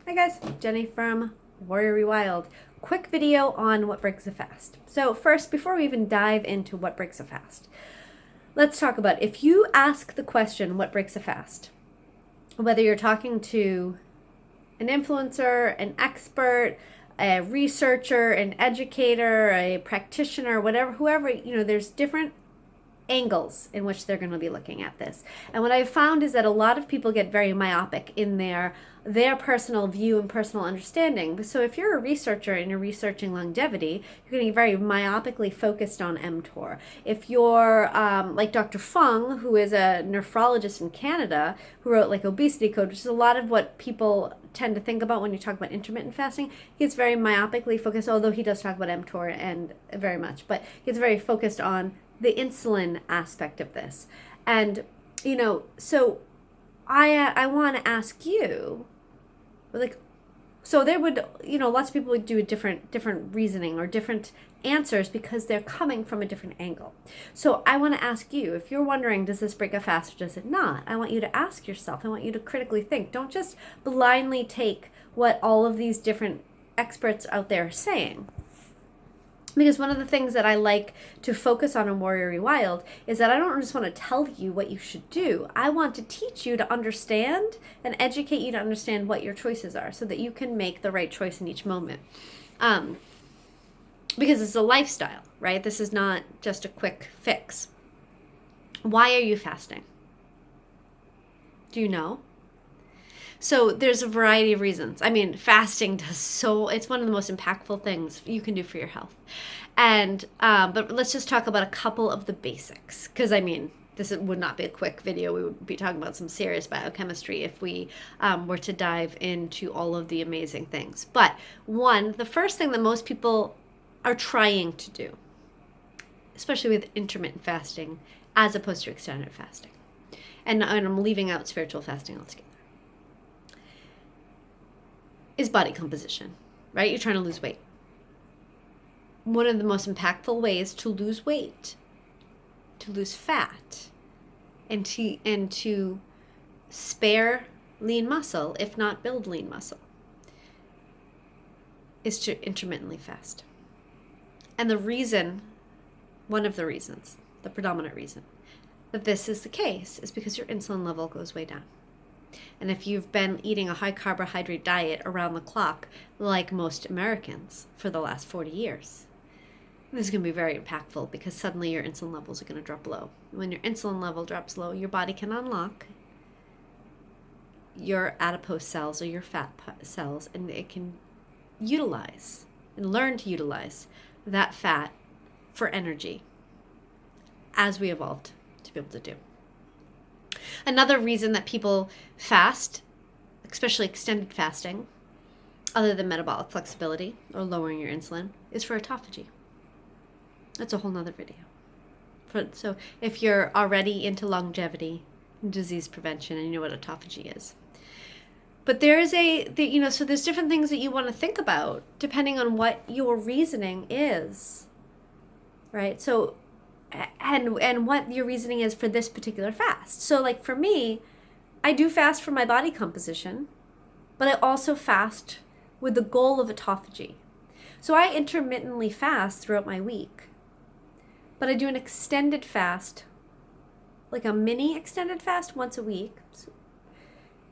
Hi guys, Jenny from Rewild. Quick video on what breaks a fast. So first, before we even dive into what breaks a fast, let's talk about if you ask the question, what breaks a fast? Whether you're talking to an influencer, an expert, a researcher, an educator, a practitioner, whatever, whoever, there's different angles in which they're going to be looking at this. And what I've found is that a lot of people get very myopic in their personal view and personal understanding. So if you're a researcher and you're researching longevity, you're getting very myopically focused on mTOR. If you're like Dr. Fung, who is a nephrologist in Canada, who wrote like Obesity Code, which is a lot of what people tend to think about when you talk about intermittent fasting, he gets very myopically focused, although he does talk about mTOR and very much, but he gets very focused on the insulin aspect of this. And, so I want to ask you, like, so there would, lots of people would do a different reasoning or different answers because they're coming from a different angle. So I want to ask you, if you're wondering, does this break a fast or does it not? I want you to ask yourself, I want you to critically think. Don't just blindly take what all of these different experts out there are saying. Because one of the things that I like to focus on in Warrior Rewild is that I don't just want to tell you what you should do. I want to teach you to understand and educate you to understand what your choices are so that you can make the right choice in each moment. Because it's a lifestyle, right? This is not just a quick fix. Why are you fasting? Do you know? So there's a variety of reasons. I mean, fasting it's one of the most impactful things you can do for your health. And, but let's just talk about a couple of the basics. Because, this would not be a quick video. We would be talking about some serious biochemistry if we were to dive into all of the amazing things. But the first thing that most people are trying to do, especially with intermittent fasting, as opposed to extended fasting. And I'm leaving out spiritual fasting altogether, is body composition, right? You're trying to lose weight. One of the most impactful ways to lose weight, to lose fat, and to spare lean muscle, if not build lean muscle, is to intermittently fast. And one of the reasons, the predominant reason that this is the case is because your insulin level goes way down. And if you've been eating a high carbohydrate diet around the clock, like most Americans for the last 40 years, this is going to be very impactful because suddenly your insulin levels are going to drop low. When your insulin level drops low, your body can unlock your adipose cells or your fat cells, and it can utilize and learn to utilize that fat for energy, as we evolved to be able to do. Another reason that people fast, especially extended fasting, other than metabolic flexibility or lowering your insulin, is for autophagy. That's a whole nother video. So if you're already into longevity and disease prevention and you know what autophagy is. But there is so there's different things that you want to think about depending on what your reasoning is, right? So and what your reasoning is for this particular fast. So like for me, I do fast for my body composition, but I also fast with the goal of autophagy. So I intermittently fast throughout my week, but I do an extended fast, like a mini extended fast once a week,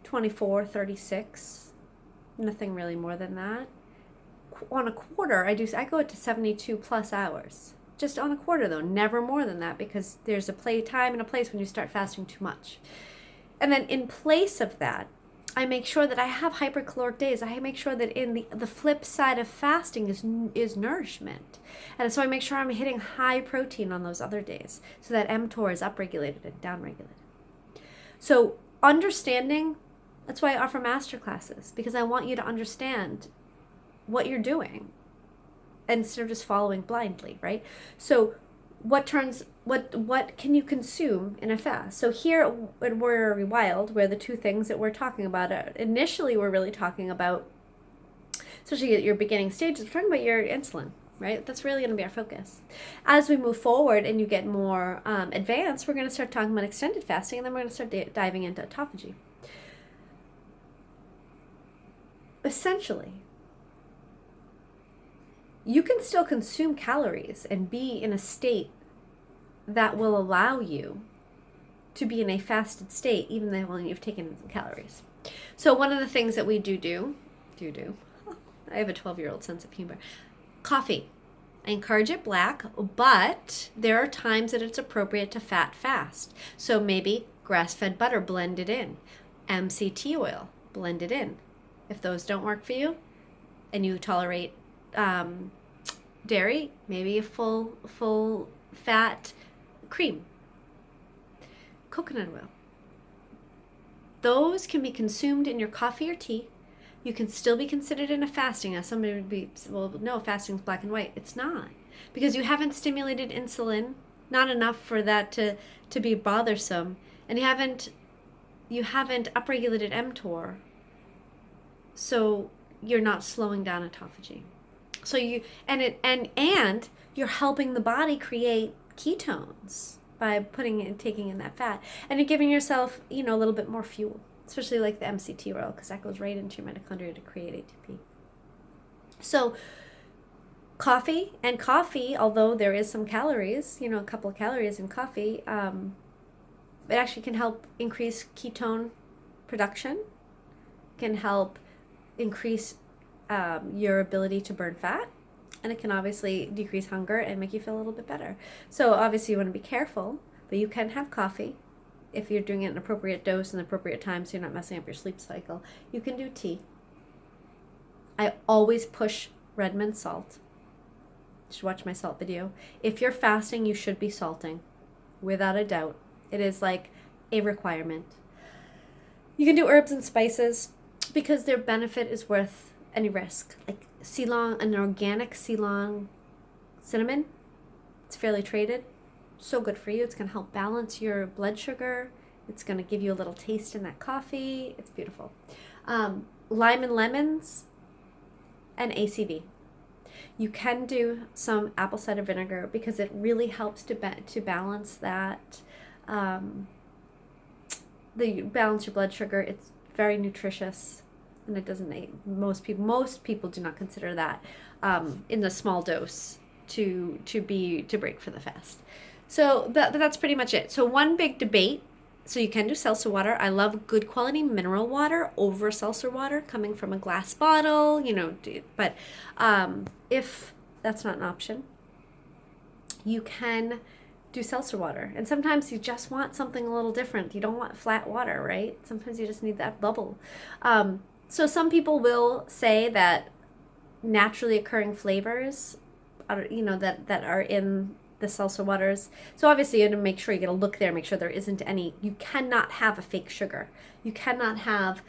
24, 36, nothing really more than that. On a quarter, I go to 72 plus hours. Just on a quarter, though, never more than that, because there's a time and a place when you start fasting too much. And then in place of that, I make sure that I have hypercaloric days. I make sure that in the flip side of fasting is nourishment. And so I make sure I'm hitting high protein on those other days so that mTOR is upregulated and downregulated. So understanding, that's why I offer masterclasses, because I want you to understand what you're doing instead of just following blindly, right? So what can you consume in a fast? So here at Warrior Rewild, where the two things that we're talking about initially, we're really talking about, especially at your beginning stages, we're talking about your insulin, right? That's really going to be our focus. As we move forward and you get more advanced, we're going to start talking about extended fasting, and then we're going to start diving into autophagy. essentially, you can still consume calories and be in a state that will allow you to be in a fasted state, even though you've taken calories. So one of the things that we do, I have a 12-year-old sense of humor. Coffee. I encourage it black, but there are times that it's appropriate to fat fast. So maybe grass-fed butter blended in, MCT oil blended in. If those don't work for you, and you tolerate dairy, maybe a full fat cream. Coconut oil. Those can be consumed in your coffee or tea. You can still be considered in a fasting. Now somebody would be, well, no, fasting's black and white. It's not, because you haven't stimulated insulin, not enough for that to be bothersome, and you haven't upregulated mTOR, so you're not slowing down autophagy. So and you're helping the body create ketones by taking in that fat, and you're giving yourself, a little bit more fuel, especially like the MCT oil, because that goes right into your mitochondria to create ATP. So coffee, although there is some calories, a couple of calories in coffee, it actually can help increase ketone production, can help increase your ability to burn fat, and it can obviously decrease hunger and make you feel a little bit better. So obviously you want to be careful, but you can have coffee if you're doing it in an appropriate dose and appropriate time, so you're not messing up your sleep cycle. You can do tea. I always push Redmond salt. You should watch my salt video. If you're fasting, you should be salting, without a doubt. It is like a requirement. You can do herbs and spices because their benefit is worth any risk. Like Ceylon, an organic Ceylon cinnamon. It's fairly traded. So good for you. It's going to help balance your blood sugar. It's going to give you a little taste in that coffee. It's beautiful. Lime and lemons and ACV. You can do some apple cider vinegar because it really helps to balance that. Balance your blood sugar. It's very nutritious, and it doesn't. Most people do not consider that in the small dose to break for the fast. So that's pretty much it. So one big debate. So you can do seltzer water. I love good quality mineral water over seltzer water coming from a glass bottle, but if that's not an option, you can do seltzer water. And sometimes you just want something a little different. You don't want flat water, right? Sometimes you just need that bubble. So some people will say that naturally occurring flavors are, that are in the seltzer waters. So obviously you have to make sure you get a look there, make sure there isn't any. You cannot have a fake sugar. You cannot have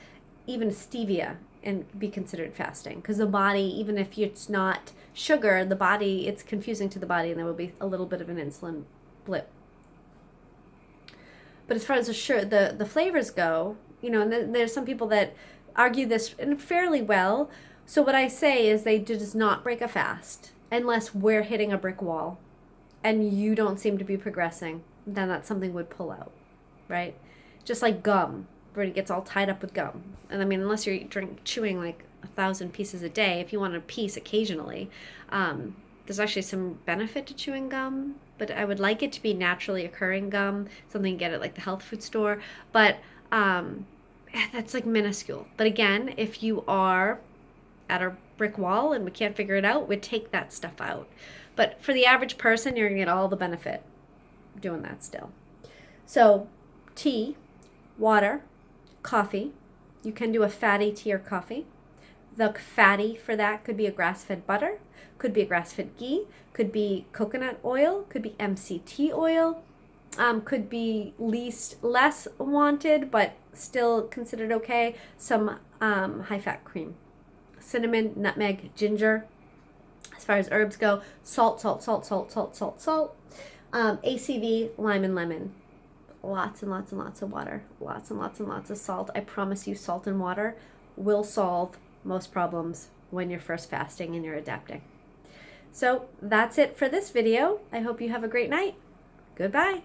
even stevia and be considered fasting, because the body, even if it's not sugar, it's confusing to the body, and there will be a little bit of an insulin blip. But as far as the flavors go, and there's some people that argue this fairly well. So what I say is they does not break a fast unless we're hitting a brick wall and you don't seem to be progressing. Then that's something would pull out, right? Just like gum, where it gets all tied up with gum. And unless you're chewing like 1,000 pieces a day, if you want a piece occasionally, there's actually some benefit to chewing gum, but I would like it to be naturally occurring gum, something you get at like the health food store. But that's like minuscule. But again, if you are at a brick wall and we can't figure it out, we'd take that stuff out. But for the average person, you're going to get all the benefit doing that still. So tea, water, coffee. You can do a fatty tea or coffee. The fatty for that could be a grass-fed butter, could be a grass-fed ghee, could be coconut oil, could be MCT oil, could be less wanted but still considered okay, some high-fat cream. Cinnamon, nutmeg, ginger. As far as herbs go, salt. ACV, lime and lemon. Lots and lots and lots of water. Lots and lots and lots of salt. I promise you, salt and water will solve most problems when you're first fasting and you're adapting. So that's it for this video. I hope you have a great night. Goodbye.